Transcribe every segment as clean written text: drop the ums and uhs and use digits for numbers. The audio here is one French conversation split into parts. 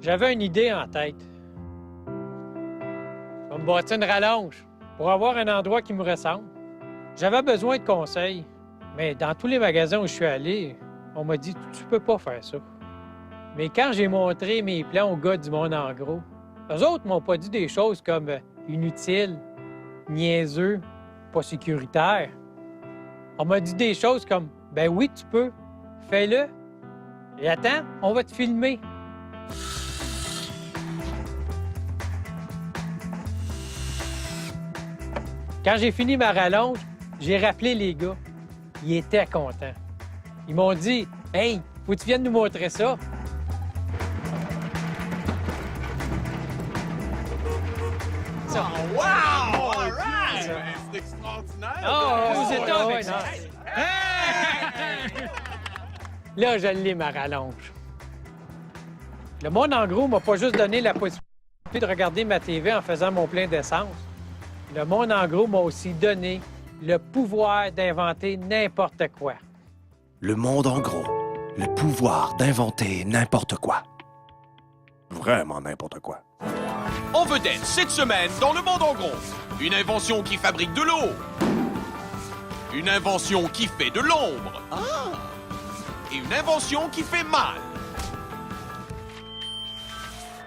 J'avais une idée en tête. Je vais me bâtir une rallonge pour avoir un endroit qui me ressemble. J'avais besoin de conseils, mais dans tous les magasins où je suis allé, on m'a dit « Tu peux pas faire ça ». Mais quand j'ai montré mes plans aux gars du Monde en gros, eux autres m'ont pas dit des choses comme inutiles, niaiseux, pas sécuritaire. On m'a dit des choses comme « Ben oui, tu peux, fais-le. Et attends, on va te filmer. » Quand j'ai fini ma rallonge, j'ai rappelé les gars. Ils étaient contents. Ils m'ont dit « Hey, faut que tu viennes nous montrer ça. » Oh, wow! All right! C'est extraordinaire! Aux États, ouais, non. Là, je l'ai, ma rallonge. Le Monde en gros m'a pas juste donné la possibilité de regarder ma TV en faisant mon plein d'essence. Le Monde en gros m'a aussi donné le pouvoir d'inventer n'importe quoi. Le Monde en gros. Le pouvoir d'inventer n'importe quoi. Vraiment n'importe quoi. En vedette cette semaine dans Le Monde en gros. Une invention qui fabrique de l'eau. Une invention qui fait de l'ombre. Et une invention qui fait mal.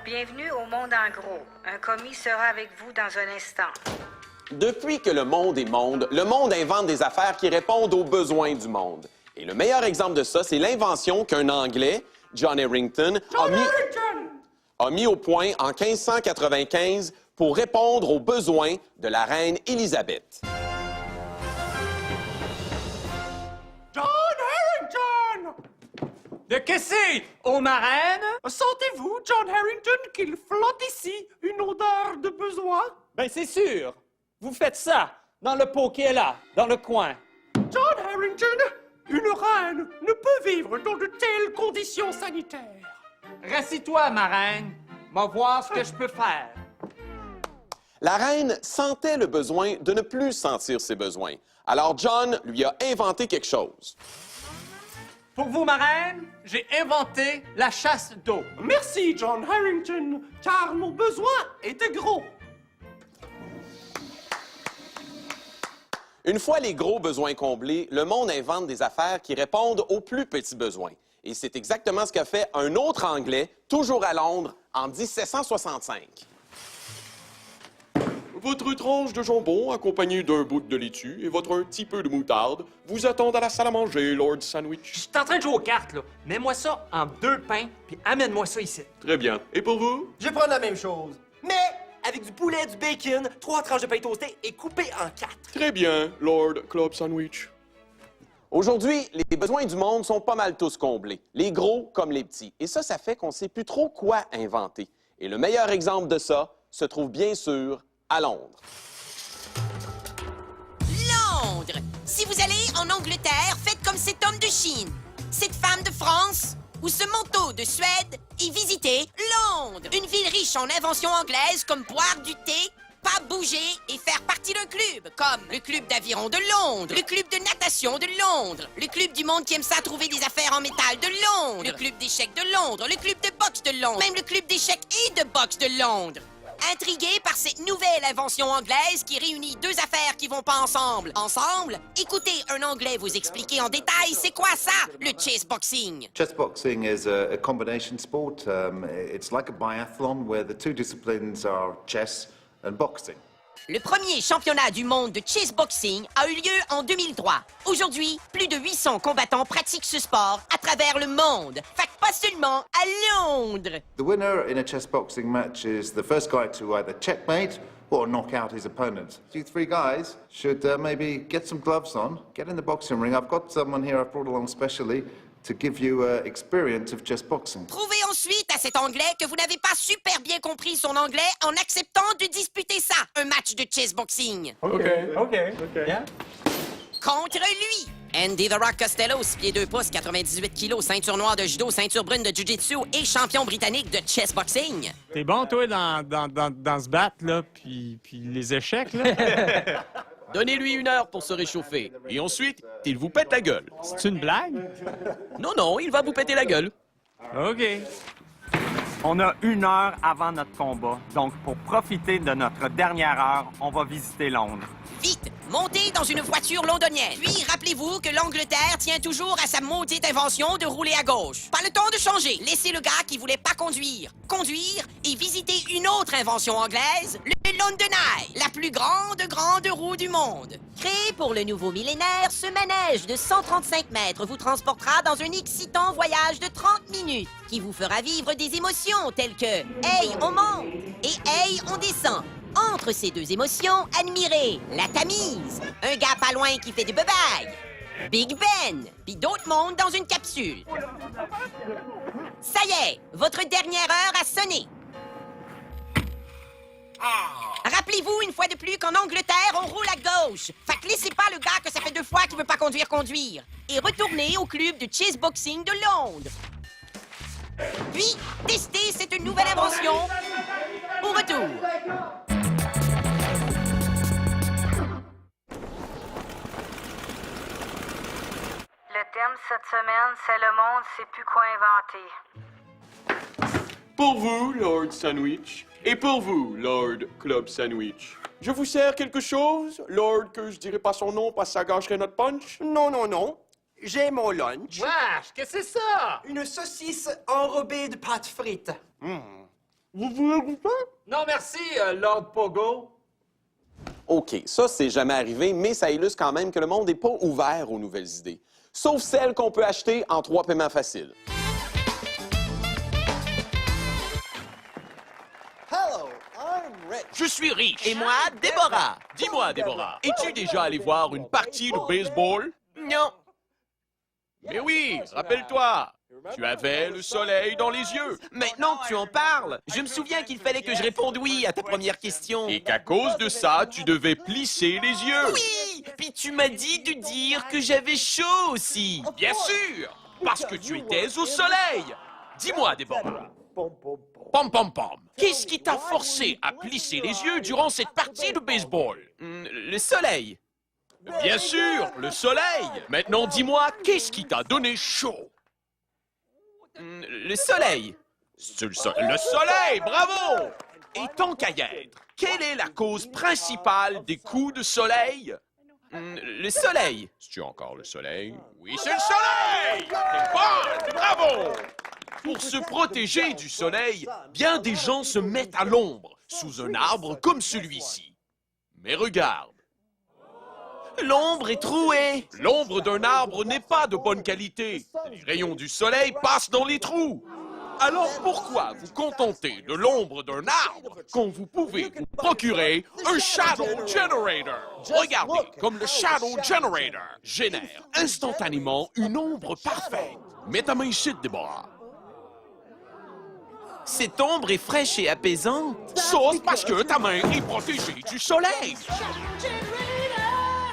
Bienvenue au Monde en gros. Un commis sera avec vous dans un instant. Depuis que le monde est monde, le monde invente des affaires qui répondent aux besoins du monde. Et le meilleur exemple de ça, c'est l'invention qu'un Anglais, John Harrington, a mis au point en 1595 pour répondre aux besoins de la reine Élisabeth. John Harrington! De que c'est, ô marraine? Sentez-vous, John Harrington, qu'il flotte ici une odeur de besoin? Ben c'est sûr. Vous faites ça dans le pot qui est là, dans le coin. John Harrington, une reine ne peut vivre dans de telles conditions sanitaires. Rassis-toi, ma reine. Va voir ce que je peux faire. La reine sentait le besoin de ne plus sentir ses besoins. Alors John lui a inventé quelque chose. Pour vous, ma reine, j'ai inventé la chasse d'eau. Merci, John Harrington, car mon besoin était gros. Une fois les gros besoins comblés, le monde invente des affaires qui répondent aux plus petits besoins. Et c'est exactement ce qu'a fait un autre Anglais, toujours à Londres, en 1765. Votre tranche de jambon accompagnée d'un bout de laitue et votre un petit peu de moutarde vous attendent à la salle à manger, Lord Sandwich. Je suis en train de jouer aux cartes, là. Mets-moi ça en 2 pains, puis amène-moi ça ici. Très bien. Et pour vous? Je vais prendre la même chose, mais avec du poulet, du bacon, 3 tranches de pain toasté et coupé en 4. Très bien, Lord Club Sandwich. Aujourd'hui, les besoins du monde sont pas mal tous comblés, les gros comme les petits. Et ça fait qu'on sait plus trop quoi inventer. Et le meilleur exemple de ça se trouve bien sûr à Londres. Londres! Si vous allez en Angleterre, faites comme cet homme de Chine, cette femme de France ou ce manteau de Suède et visitez Londres! Une ville riche en inventions anglaises comme boire du thé, pas bouger et faire partie d'un club, comme le club d'aviron de Londres, le club de natation de Londres, le club du monde qui aime ça trouver des affaires en métal de Londres, le club d'échecs de Londres, le club de boxe de Londres, même le club d'échecs et de boxe de Londres. Intrigué par cette nouvelle invention anglaise qui réunit 2 affaires qui vont pas ensemble. Ensemble, écoutez un Anglais vous expliquer en détail c'est quoi ça, le chessboxing. Chessboxing is a combination sport. It's like a biathlon where the 2 disciplines are chess and boxing. Le premier championnat du monde de chessboxing a eu lieu en 2003. Aujourd'hui, plus de 800 combattants pratiquent ce sport à travers le monde. Fait que pas seulement à Londres. The winner in a chessboxing match is the first guy to either checkmate or knock out his opponent. You 3 guys should maybe get some gloves on, get in the boxing ring. I've got someone here I've brought along specially to give you experience of chessboxing. Prouvez ensuite à cet Anglais que vous n'avez pas super bien compris son anglais en acceptant de disputer ça, un match de chessboxing. OK. Yeah. Contre lui, Andy The Rock Costello, 6 pieds 2 pouces, 98 kilos, ceinture noire de judo, ceinture brune de jiu-jitsu et champion britannique de chessboxing. T'es bon, toi, dans se battre, là, puis les échecs, là? Donnez-lui 1 heure pour se réchauffer. Et ensuite, il vous pète la gueule. C'est une blague? Non, il va vous péter la gueule. OK. On a 1 heure avant notre combat. Donc, pour profiter de notre dernière heure, on va visiter Londres. Vite, montez dans une voiture londonienne. Puis, rappelez-vous que l'Angleterre tient toujours à sa maudite invention de rouler à gauche. Pas le temps de changer. Laissez le gars qui voulait pas conduire et visiter une autre invention anglaise, le London Eye, la plus grande roue du monde. Créé pour le nouveau millénaire, ce manège de 135 mètres vous transportera dans un excitant voyage de 30 minutes qui vous fera vivre des émotions telles que « Hey, on monte » et « Hey, on descend ». Entre ces deux émotions, admirez la Tamise, un gars pas loin qui fait du bebaille, Big Ben, puis d'autres mondes dans une capsule. Ça y est, votre dernière heure a sonné. Rappelez-vous une fois de plus qu'en Angleterre, on roule à gauche. Fait que laissez pas le gars que ça fait 2 fois qu'il veut pas conduire. Et retournez au club de chess boxing de Londres. Puis, testez cette nouvelle invention au retour. Le thème cette semaine, c'est le monde sait plus quoi inventer. Pour vous, Lord Sandwich. Et pour vous, Lord Club Sandwich. Je vous sers quelque chose, Lord, que je dirai pas son nom parce que ça gâcherait notre punch? Non, non, non. J'ai mon lunch. Wesh, qu'est-ce que c'est ça? Une saucisse enrobée de pâtes frites. Vous voulez goûter? Non, merci, Lord Pogo. OK, ça, c'est jamais arrivé, mais ça illustre quand même que le monde n'est pas ouvert aux nouvelles idées. Sauf celles qu'on peut acheter en 3 paiements faciles. Je suis riche. Et moi, Déborah. Dis-moi, Déborah, es-tu déjà allé voir une partie de baseball? Non. Mais oui, rappelle-toi, tu avais le soleil dans les yeux. Maintenant que tu en parles, je me souviens qu'il fallait que je réponde oui à ta première question. Et qu'à cause de ça, tu devais plisser les yeux. Oui, puis tu m'as dit de dire que j'avais chaud aussi. Bien sûr, parce que tu étais au soleil. Dis-moi, Déborah. Pom, pom, pom. Qu'est-ce qui t'a forcé à plisser les yeux durant cette partie de baseball? Le soleil. Bien sûr, le soleil. Maintenant, dis-moi, qu'est-ce qui t'a donné chaud? Le soleil. Le soleil, bravo! Et tant qu'à y être, quelle est la cause principale des coups de soleil? Le soleil. C'est-tu encore le soleil? Oui, c'est le soleil! T'es bonne, bravo! Pour se protéger du soleil, bien des gens se mettent à l'ombre, sous un arbre comme celui-ci. Mais regarde. L'ombre est trouée. L'ombre d'un arbre n'est pas de bonne qualité. Les rayons du soleil passent dans les trous. Alors pourquoi vous contenter de l'ombre d'un arbre quand vous pouvez vous procurer un Shadow Generator? Regardez comme le Shadow Generator génère instantanément une ombre parfaite. Mets ta main ici, Déborah. Cette ombre est fraîche et apaisante. Sauf parce que ta main est protégée du soleil.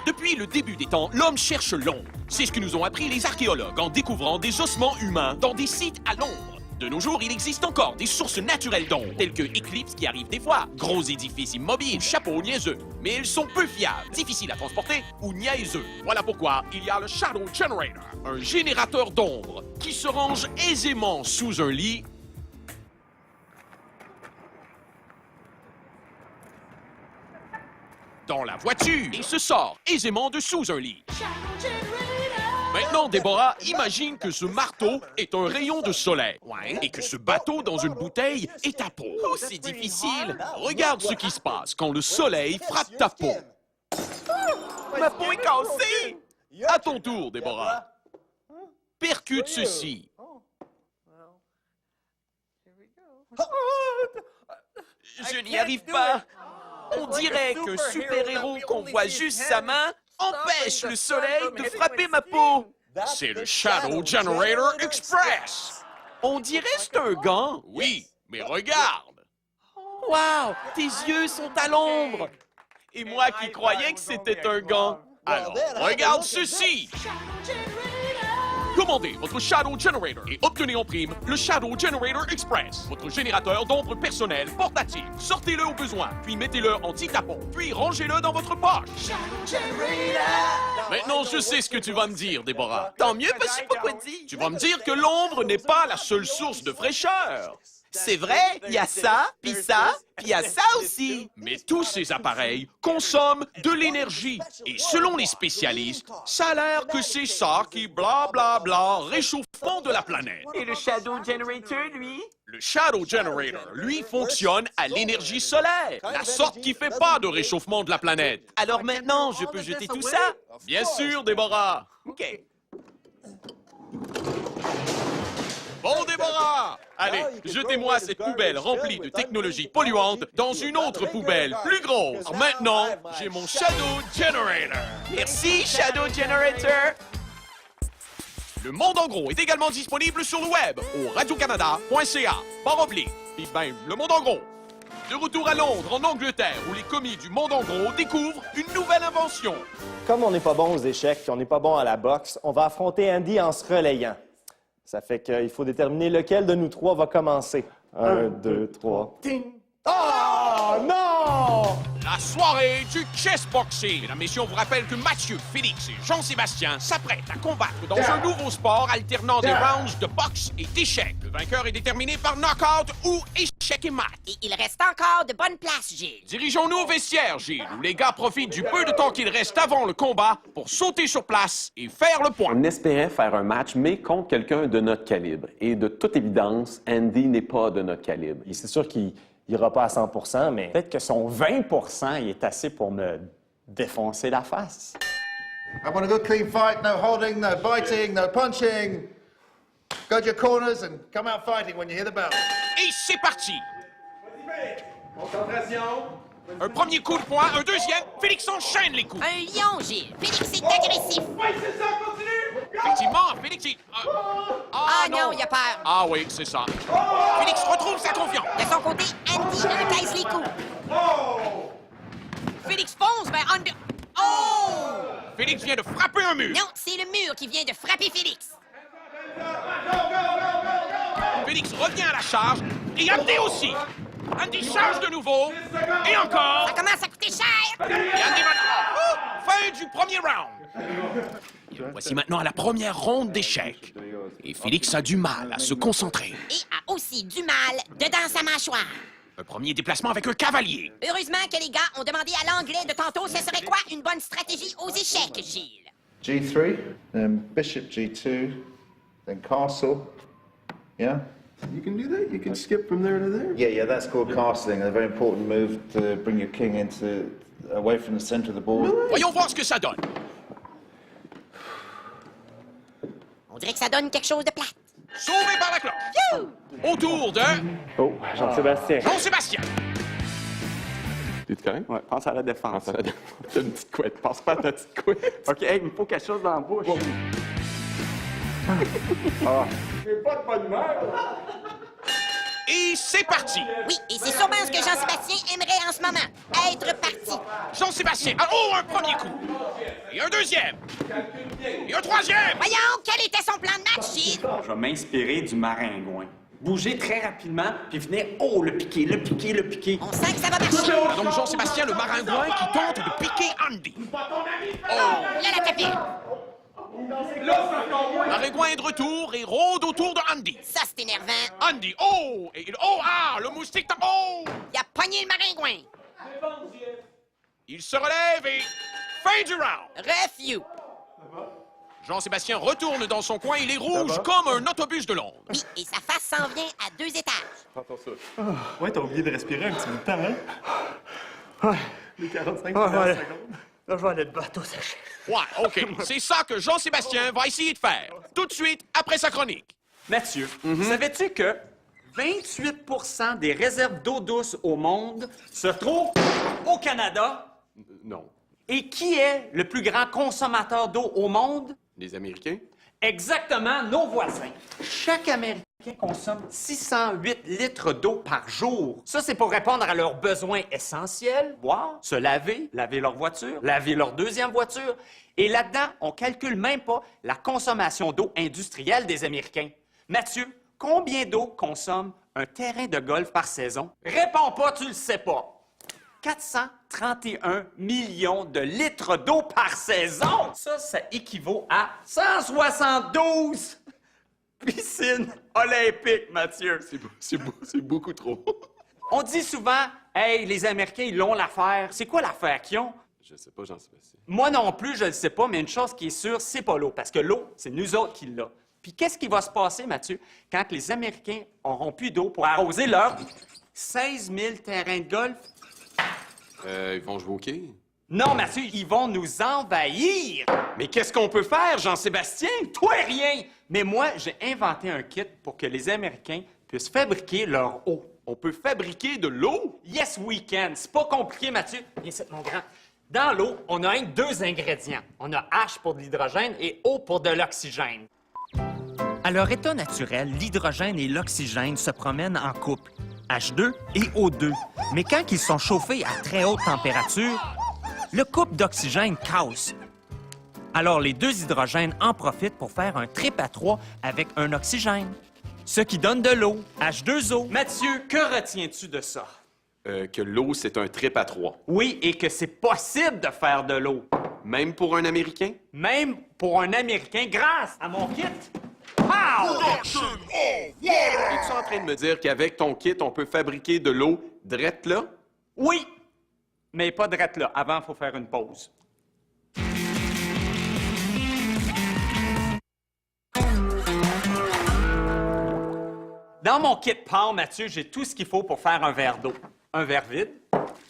Depuis le début des temps, l'homme cherche l'ombre. C'est ce que nous ont appris les archéologues en découvrant des ossements humains dans des sites à l'ombre. De nos jours, il existe encore des sources naturelles d'ombre, telles que éclipses qui arrivent des fois, gros édifices immobiles, chapeaux niaiseux. Mais elles sont peu fiables, difficiles à transporter ou niaiseux. Voilà pourquoi il y a le Shadow Generator, un générateur d'ombre qui se range aisément sous un lit dans la voiture et se sort aisément de sous un lit. Maintenant, Déborah, imagine que ce marteau est un rayon de soleil et que ce bateau dans une bouteille est ta peau. Oh, c'est difficile. Regarde ce qui se passe quand le soleil frappe ta peau. Ma peau est cassée. À ton tour, Déborah. Percute ceci. Je n'y arrive pas. On dirait qu'un super-héros qu'on voit juste sa main empêche le soleil de frapper ma peau. C'est le Shadow Generator Express. On dirait c'est un gant. Oui, mais regarde. Wow, tes yeux sont à l'ombre. Et moi qui croyais que c'était un gant. Alors, regarde ceci. Commandez votre Shadow Generator et obtenez en prime le Shadow Generator Express, votre générateur d'ombre personnel portatif. Sortez-le au besoin, puis mettez-le en dictapon, puis rangez-le dans votre poche. Maintenant, je sais ce que tu vas me dire, Déborah. Tant mieux, parce que je sais pas quoi dire. Tu vas me dire que l'ombre n'est pas la seule source de fraîcheur. C'est vrai, il y a ça, puis il y a ça aussi. Mais tous ces appareils consomment de l'énergie. Et selon les spécialistes, ça a l'air que c'est ça qui, blablabla, réchauffement de la planète. Et le Shadow Generator, lui? Le Shadow Generator, lui, fonctionne à l'énergie solaire, la sorte qui fait pas de réchauffement de la planète. Alors maintenant, je peux jeter tout ça? Bien sûr, Déborah. OK. Bon, Déborah! Allez, jetez-moi cette poubelle remplie de technologies polluantes dans une autre poubelle plus grosse. Maintenant, j'ai mon Shadow Generator. Merci, Shadow Generator. Le Monde en gros est également disponible sur le web au radiocanada.ca. Puis ben, le Monde en gros. De retour à Londres, en Angleterre, où les commis du Monde en gros découvrent une nouvelle invention. Comme on n'est pas bon aux échecs et on n'est pas bon à la boxe, on va affronter Andy en se relayant. Ça fait qu'il faut déterminer lequel de nous trois va commencer. 1, 2, 3. Ting! Oh non! La soirée du chessboxing. Mesdames, messieurs, on vous rappelle que Mathieu, Félix et Jean-Sébastien s'apprêtent à combattre dans un nouveau sport alternant des rounds de boxe et d'échecs. Le vainqueur est déterminé par knockout ou échec et mat. Et il reste encore de bonnes places, Gilles. Dirigeons-nous au vestiaire, Gilles, où les gars profitent du peu de temps qu'il reste avant le combat pour sauter sur place et faire le point. On espérait faire un match, mais contre quelqu'un de notre calibre. Et de toute évidence, Andy n'est pas de notre calibre. C'est sûr qu'il n'ira pas à 100 %, mais peut-être que son 20 % il est assez pour me défoncer la face. I want a good clean fight, no holding, no biting, no punching. Go to your corners and come out fighting when you hear the bell. Et c'est parti! Concentration. Un premier coup de poing, un deuxième. Félix enchaîne les coups. Un lion, Gilles. Félix est agressif. Oui, c'est ça, continue. Effectivement, Félix est... Ah non, il a peur. Ah oui, c'est ça. Félix retrouve sa confiance. De son côté, Andy encaisse les coups. Félix fonce vers Andy. Oh! Félix vient de frapper un mur. Non, c'est le mur qui vient de frapper Félix. Félix revient à la charge et Andy aussi. Andy charge de nouveau. Et encore. Ça commence à coûter cher. Et Andy va... Fin du premier round. Et voici maintenant à la première ronde d'échecs. Et Félix a du mal à se concentrer. Et a aussi du mal dedans sa mâchoire. Un premier déplacement avec un cavalier. Heureusement que les gars ont demandé à l'anglais de tantôt ce serait quoi une bonne stratégie aux échecs, Gilles. G3, then bishop G2, then castle. Yeah? You can do that? You can skip from there to there? Yeah, that's called castling. A very important move to bring your king away from the center of the board. Voyons voir ce que ça donne. On dirait que ça donne quelque chose de plate. Sauvé par la cloche. Autour de... Oh, Jean-Sébastien. Jean-Sébastien. T'es-tu correct? Ouais, pense à la défense. Pense à la défense. T'as une petite couette. Pense pas à ta petite couette. OK, hey, il me faut quelque chose dans la bouche. J'ai pas de bonne humeur. Et c'est parti. Oui, et c'est sûrement ce que Jean-Sébastien aimerait en ce moment. Être parti. Jean-Sébastien. Oh, un premier coup. Et un deuxième. Et un troisième. Voyons, quel était son plan de match, Gilles? Je vais m'inspirer du maringouin. Bouger très rapidement, puis venir, oh, le piquer, le piquer, le piquer. On sent que ça va marcher. Donc Jean-Sébastien, le maringouin qui tente de piquer Andy. Oh. Là, la tapette. Maringouin est de retour et rôde autour de Andy. Ça, c'est énervant. Andy, oh! Et le moustique, oh! Il a pogné le maringouin. Il se relève et... Fin du round. Refuse. Jean-Sébastien retourne dans son coin, il est rouge comme un autobus de Londres. Oui, et sa face s'en vient à 2 étages. Attends ça. Ouais, t'as oublié de respirer un petit peu de temps, hein? Ouais. Les 45 secondes. Là, je vais aller te battre au sachet. Ouais, OK. C'est ça que Jean-Sébastien va essayer de faire. Tout de suite, après sa chronique. Mathieu, savais-tu que 28 % des réserves d'eau douce au monde se trouvent au Canada? Non. Et qui est le plus grand consommateur d'eau au monde? Les Américains? Exactement, nos voisins. Chaque Américain consomme 608 litres d'eau par jour. Ça, c'est pour répondre à leurs besoins essentiels, boire, se laver, laver leur voiture, laver leur deuxième voiture. Et là-dedans, on calcule même pas la consommation d'eau industrielle des Américains. Mathieu, combien d'eau consomme un terrain de golf par saison? Réponds pas, tu le sais pas. 431 millions de litres d'eau par saison! Ça équivaut à 172 Piscine olympique, Mathieu. C'est beaucoup trop. On dit souvent, hey, les Américains, ils l'ont l'affaire. C'est quoi l'affaire qu'ils ont? Je sais pas, Jean-Sébastien. Moi non plus, je ne le sais pas, mais une chose qui est sûre, c'est pas l'eau. Parce que l'eau, c'est nous autres qui l'avons. Puis qu'est-ce qui va se passer, Mathieu, quand les Américains auront plus d'eau pour arroser leurs 16 000 terrains de golf? Ils vont jouer au quai? Non, Mathieu, ils vont nous envahir! Mais qu'est-ce qu'on peut faire, Jean-Sébastien? Toi, rien! Mais moi, j'ai inventé un kit pour que les Américains puissent fabriquer leur eau. On peut fabriquer de l'eau? Yes, we can. C'est pas compliqué, Mathieu. Viens ici, mon grand. Dans l'eau, on a deux ingrédients. On a H pour de l'hydrogène et O pour de l'oxygène. À leur état naturel, l'hydrogène et l'oxygène se promènent en couple, H2 et O2. Mais quand ils sont chauffés à très haute température, le couple d'oxygène casse. Alors les deux hydrogènes en profitent pour faire un trip à trois avec un oxygène, ce qui donne de l'eau, H2O. Mathieu, que retiens-tu de ça? Que l'eau, c'est un trip à trois. Oui, et que c'est possible de faire de l'eau. Même pour un Américain? Même pour un Américain, grâce à mon kit. Pow! Es-tu en train de me dire qu'avec ton kit, on peut fabriquer de l'eau drette là? Oui, mais pas drette là. Avant, il faut faire une pause. Dans mon kit Power, Mathieu, j'ai tout ce qu'il faut pour faire un verre d'eau. Un verre vide,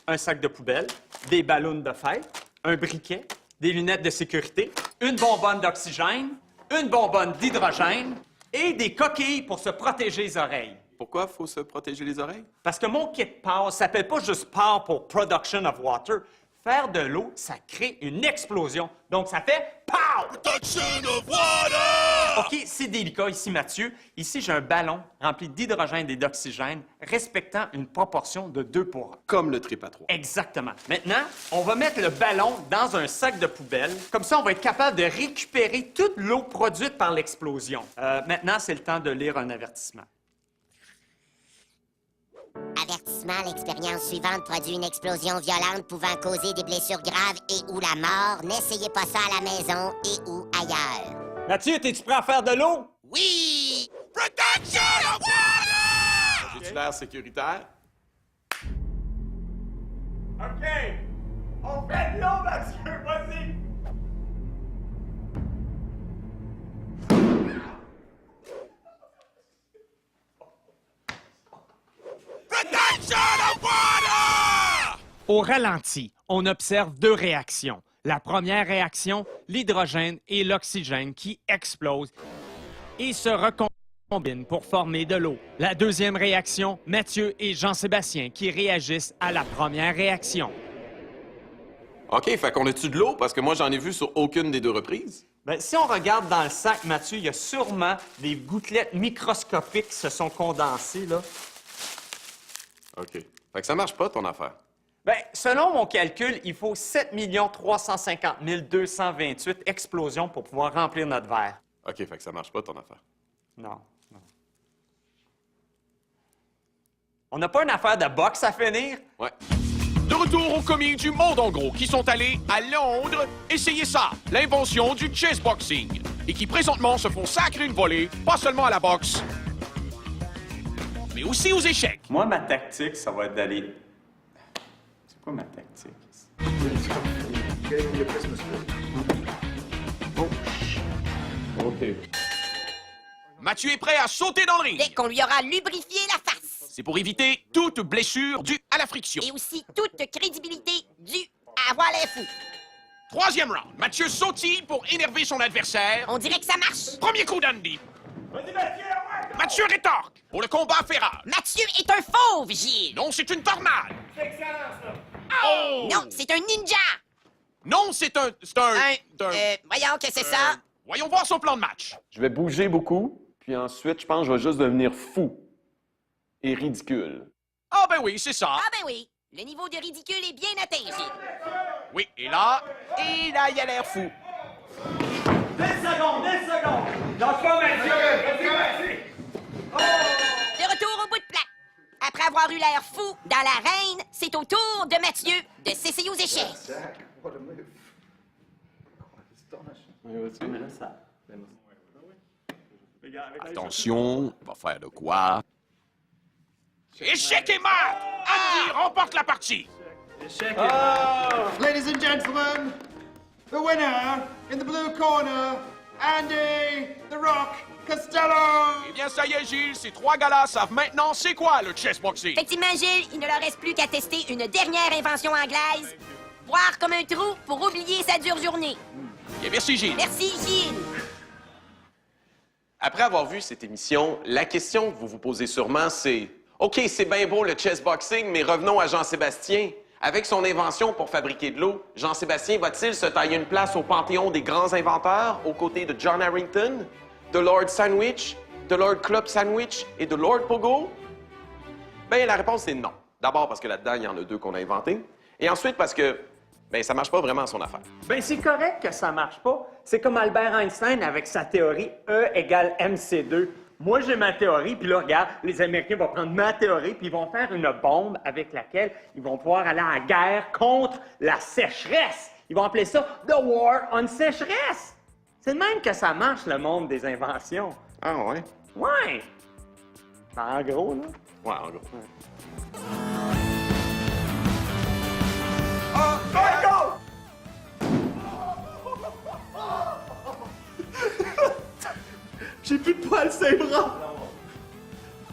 un sac de poubelle, des ballons de fête, un briquet, des lunettes de sécurité, une bonbonne d'oxygène, une bonbonne d'hydrogène et des coquilles pour se protéger les oreilles. Pourquoi faut se protéger les oreilles? Parce que mon kit Power s'appelle pas juste Power pour Production of Water. Faire de l'eau, ça crée une explosion. Donc, ça fait POW! Production of Water! OK, c'est délicat ici, Mathieu. Ici, j'ai un ballon rempli d'hydrogène et d'oxygène, respectant une proportion de 2 pour 1. Comme le trip à trois. Exactement. Maintenant, on va mettre le ballon dans un sac de poubelle. Comme ça, on va être capable de récupérer toute l'eau produite par l'explosion. Maintenant, c'est le temps de lire un avertissement. Avertissement, l'expérience suivante produit une explosion violente pouvant causer des blessures graves et ou la mort. N'essayez pas ça à la maison et ou ailleurs. Mathieu, t'es-tu prêt à faire de l'eau? Oui! Production of water! J'ai-tu l'air sécuritaire? OK! On fait de l'eau, Mathieu! Vas-y! Production of water! Au ralenti, on observe deux réactions. La première réaction, l'hydrogène et l'oxygène qui explosent et se recombinent pour former de l'eau. La deuxième réaction, Mathieu et Jean-Sébastien qui réagissent à la première réaction. OK, fait qu'on a-tu de l'eau? Parce que moi, j'en ai vu sur aucune des deux reprises. Bien, si on regarde dans le sac, Mathieu, il y a sûrement des gouttelettes microscopiques qui se sont condensées, là. OK. Fait que ça marche pas, ton affaire. Bien, selon mon calcul, il faut 7 350 228 explosions pour pouvoir remplir notre verre. OK, fait que ça marche pas, ton affaire. Non, non. On n'a pas une affaire de boxe à finir? Ouais. De retour aux commis du monde en gros qui sont allés à Londres essayer ça, l'invention du chessboxing, et qui présentement se font sacrer une volée, pas seulement à la boxe, mais aussi aux échecs. Moi, ma tactique, ça va être d'aller... C'est quoi ma tactique? Mathieu est prêt à sauter dans le ring. Dès qu'on lui aura lubrifié la face. C'est pour éviter toute blessure due à la friction. Et aussi toute crédibilité due à avoir l'air fou. Troisième round. Mathieu sautille pour énerver son adversaire. On dirait que ça marche. Premier coup d'Andy. Mathieu rétorque pour le combat féral. Mathieu est un fauve, Gilles. Non, c'est une tornade. C'est excellent, ça! Oh! Non, c'est un ninja. Non, c'est un... Voyons que c'est ça. Voyons voir son plan de match. Je vais bouger beaucoup, puis ensuite, je pense que je vais juste devenir fou et ridicule. Ah ben oui, c'est ça. Ah ben oui, le niveau de ridicule est bien atteint, Gilles. Oui, et là, il a l'air fou. 10 secondes, 10 secondes! Lâche pas, Mathieu! Vas-y! De retour au bout de plat. Après avoir eu l'air fou dans l'arène, c'est au tour de Mathieu de s'essayer aux échecs. Attention, on va faire de quoi? Échec et mat! Andy remporte la partie! Ladies and gentlemen, the winner in the blue corner, Andy The Rock Costello! Eh bien, ça y est, Gilles, ces trois gars-là savent maintenant c'est quoi le chessboxing. Effectivement, Gilles, il ne leur reste plus qu'à tester une dernière invention anglaise. Boire comme un trou pour oublier sa dure journée. Bien, merci, Gilles. Merci, Gilles. Après avoir vu cette émission, la question que vous vous posez sûrement, c'est OK, c'est bien beau le chessboxing, mais revenons à Jean-Sébastien. Avec son invention pour fabriquer de l'eau, Jean-Sébastien va-t-il se tailler une place au panthéon des grands inventeurs aux côtés de John Harrington, de Lord Sandwich, de Lord Club Sandwich et de Lord Pogo? Bien, la réponse est non. D'abord parce que là-dedans, il y en a deux qu'on a inventés. Et ensuite parce que, bien, ça marche pas vraiment son affaire. Ben, c'est correct que ça marche pas. C'est comme Albert Einstein avec sa théorie E égale MC2. Moi, j'ai ma théorie, puis là, regarde, les Américains vont prendre ma théorie, puis ils vont faire une bombe avec laquelle ils vont pouvoir aller à la guerre contre la sécheresse. Ils vont appeler ça « The War on Sécheresse ». C'est de même que ça marche, le monde des inventions. Ah ouais? Ouais! En gros, là. Ouais, en gros. J'ai plus de poils sur les bras!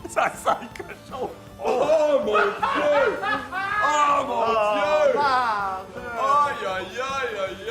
Ça sent le cochon! Oh mon Dieu! Oh mon Dieu! Aïe, aïe, aïe, aïe,